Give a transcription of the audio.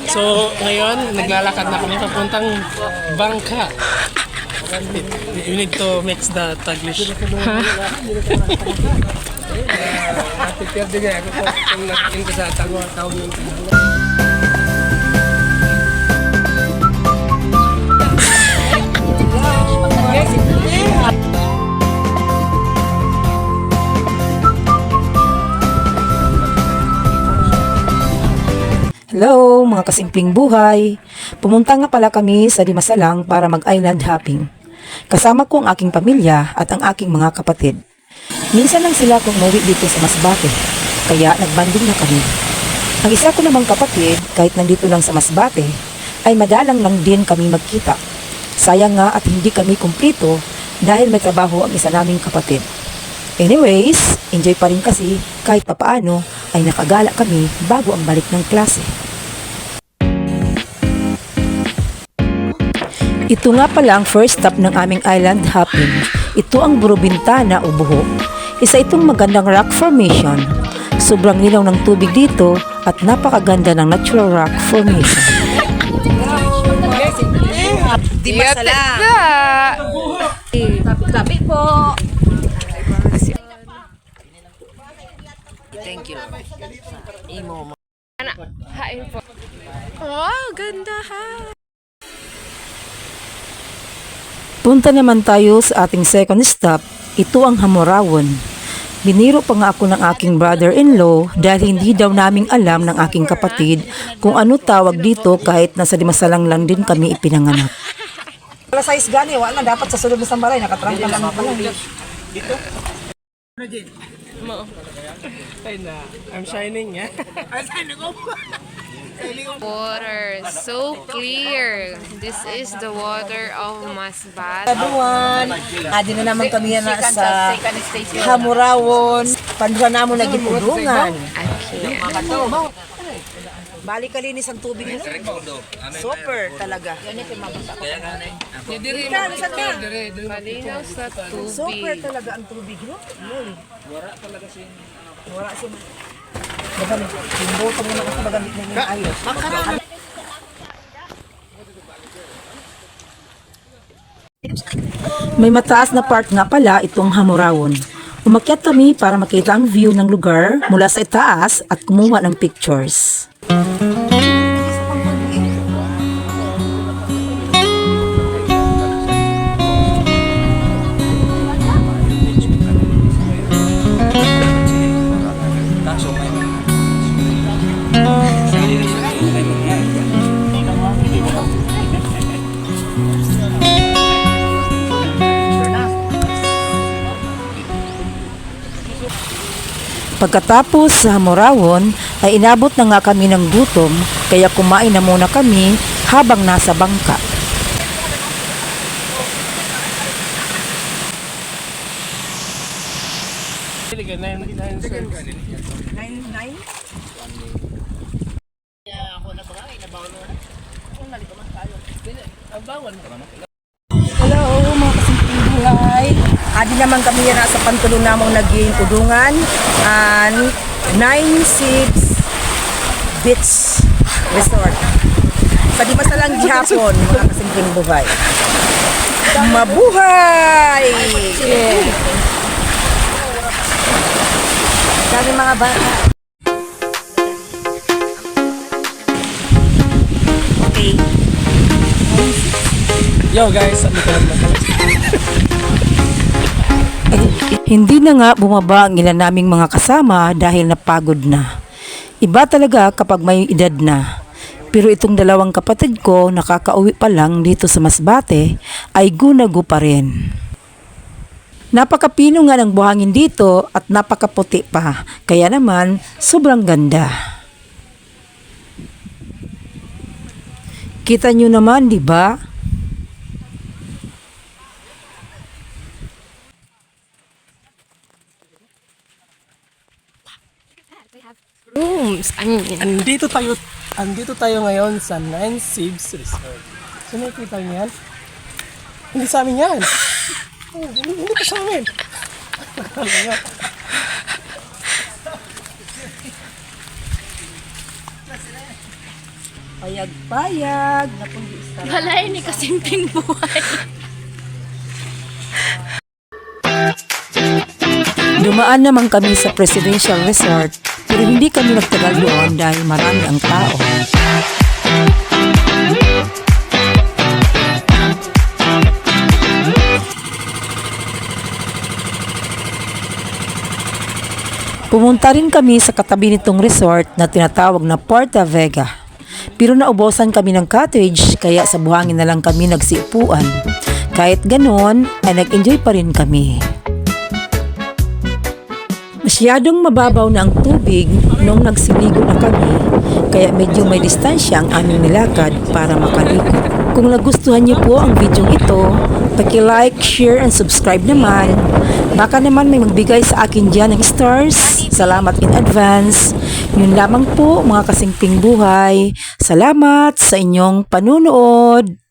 So, ngayon, naglalakad na kami papuntang Bangka. You need to mix the Taglish. Tipir din ako kung nakin ko sa tawag ng Hello mga kasimpleng buhay! Pumunta nga pala kami sa Dimasalang para mag-island hopping. Kasama ko ang aking pamilya at ang aking mga kapatid. Minsan lang sila kung umuwi dito sa Masbate, kaya nagbanding na kami. Ang isa ko namang kapatid, kahit nandito lang sa Masbate, ay madalang lang din kami magkita. Sayang nga at hindi kami kumplito dahil may trabaho ang isa naming kapatid. Anyways, enjoy pa rin kasi kahit papaano ay nakagala kami bago ang balik ng klase. Ito nga pala ang first stop ng aming island hopping. Ito ang Burubintana o Buho. Isa itong magandang rock formation. Sobrang linaw ng tubig dito at napakaganda ng natural rock formation. Dimasalang. Tabi po. Thank you. Imo mo. Hain po. Wow, ganda ha. Punta naman tayo sa ating second stop. Ito ang Hamorawon. Biniro pa nga ako ng aking brother-in-law dahil hindi daw naming alam ng aking kapatid kung ano tawag dito kahit nasa Dimasalang lang din kami ipinanganak. Wala size gani, wala dapat sa sulod ng sambaray, nakatrangka lang pala. Dito? Mo. Ay na, I'm shining, yeah. I'm shining up. Water, so clear. This is the water of Masbate. Everyone, adi na naman kami na sa Hamorawon. Panduhan na mo naging udungan. Okay. Balik kalinis ang tubig nyo. Super talaga. Malinaw sa Super tubig. talaga ang tubig nyo. Wala siya. Bagan, bimboto mo na kasi bagan di na ayos. May mataas na part nga pala itong Hamorawon. Umakyat kami para makita ang view ng lugar mula sa itaas at kumuha ng pictures. Pagkatapos sa Hamorawon ay inabot na nga kami ng gutom kaya kumain na muna kami habang nasa bangka. Hello mga kasimpleng buhay! Adi naman kami yan sa pantulong namang naging udungan and 9 Sibs Beach Resort. Sa Dimasalang gihapon mga kasimpleng buhay. Mabuhay! Dami mga bata. Okay. Yo guys, sabi ko lang. Hindi na nga bumaba ang ilan naming mga kasama dahil napagod na. Iba talaga kapag may edad na. Pero itong dalawang kapatid ko nakakauwi pa lang dito sa Masbate ay gunago pa rin. Napakapino nga ng buhangin dito at napakaputi pa. Kaya naman sobrang ganda. Kita nyo naman, di ba? Rooms. Andito tayo ngayon sa 9 Sibs Resort. So nakikita niyo yan? Hindi sa amin yan. Oh, hindi pa sa amin. Payag-payag na pong isa. Balay ni kasimping buhay. Dumaan naman kami sa Presidential Resort pero hindi kami nagtagal doon dahil marami ang tao. Pumunta rin kami sa katabi nitong resort na tinatawag na Porta Vega. Pero naubosan kami ng cottage kaya sa buhangin na lang kami nagsiupuan. Kahit ganon ay nag-enjoy pa rin kami. Masyadong mababaw na ang tubig nung nagsiligo na kami kaya medyo may distansya ang aming nilakad para makaligo. Kung nagustuhan niyo po ang video ito, paki-like, share, and subscribe naman. Baka naman may magbigay sa akin dyan ng stars. Salamat in advance. Yun lamang po mga kasingping buhay. Salamat sa inyong panunood.